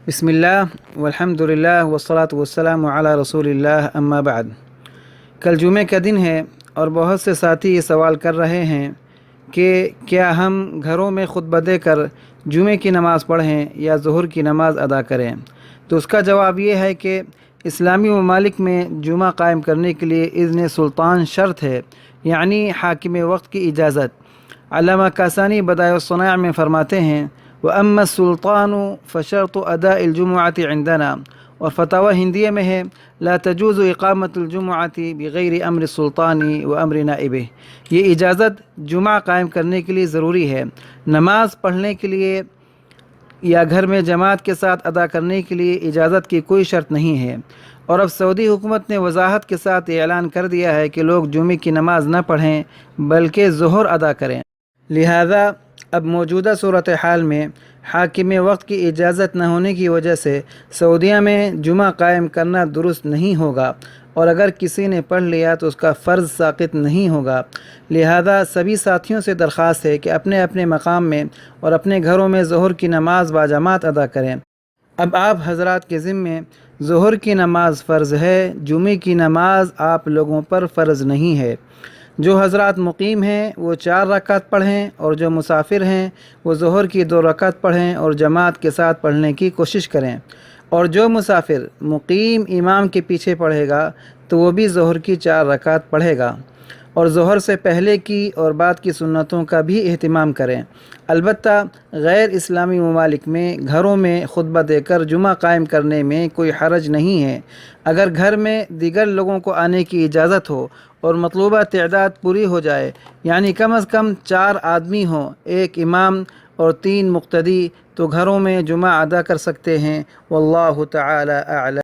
بسم اللہ والحمد للہ والصلاة والسلام علی رسول اللہ اما بعد۔ کل جمعہ کا دن ہے اور بہت سے ساتھی یہ سوال کر رہے ہیں کہ کیا ہم گھروں میں خطبہ دے کر جمعہ کی نماز پڑھیں یا ظہر کی نماز ادا کریں؟ تو اس کا جواب یہ ہے کہ اسلامی ممالک میں جمعہ قائم کرنے کے لیے اذن سلطان شرط ہے، یعنی حاکم وقت کی اجازت۔ علامہ کاسانی بدائع الصنائع میں فرماتے ہیں وَأَمَّا السُّلْطَانُ فَشَرْطُ أَدَاءِ الْجُمُعَةِ عِنْدَنَا، اور فتاوی ہندیہ میں ہے لا تجوز اقامت الجمعۃ بغیر امر السلطان و امر نائبہ، یہ اجازت جمعہ قائم کرنے کے لیے ضروری ہے، نماز پڑھنے کے لیے یا گھر میں جماعت کے ساتھ ادا کرنے کے لیے اجازت کی کوئی شرط نہیں ہے۔ اور اب سعودی حکومت نے وضاحت کے ساتھ اعلان کر دیا ہے کہ لوگ جمعے کی نماز نہ پڑھیں بلکہ ظہر ادا کریں، لہذا اب موجودہ صورتحال میں حاکم وقت کی اجازت نہ ہونے کی وجہ سے سعودیہ میں جمعہ قائم کرنا درست نہیں ہوگا، اور اگر کسی نے پڑھ لیا تو اس کا فرض ساقط نہیں ہوگا۔ لہذا سبھی ساتھیوں سے درخواست ہے کہ اپنے اپنے مقام میں اور اپنے گھروں میں ظہر کی نماز باجماعت ادا کریں۔ اب آپ حضرات کے ذمے ظہر کی نماز فرض ہے، جمعے کی نماز آپ لوگوں پر فرض نہیں ہے۔ جو حضرات مقیم ہیں وہ 4 رکعت پڑھیں، اور جو مسافر ہیں وہ ظہر کی 2 رکعت پڑھیں اور جماعت کے ساتھ پڑھنے کی کوشش کریں، اور جو مسافر مقیم امام کے پیچھے پڑھے گا تو وہ بھی ظہر کی 4 رکعت پڑھے گا، اور ظہر سے پہلے کی اور بعد کی سنتوں کا بھی اہتمام کریں۔ البتہ غیر اسلامی ممالک میں گھروں میں خطبہ دے کر جمعہ قائم کرنے میں کوئی حرج نہیں ہے، اگر گھر میں دیگر لوگوں کو آنے کی اجازت ہو اور مطلوبہ تعداد پوری ہو جائے، یعنی کم از کم 4 آدمی ہوں، 1 امام اور 3 مقتدی، تو گھروں میں جمعہ ادا کر سکتے ہیں۔ واللہ تعالی اعلم۔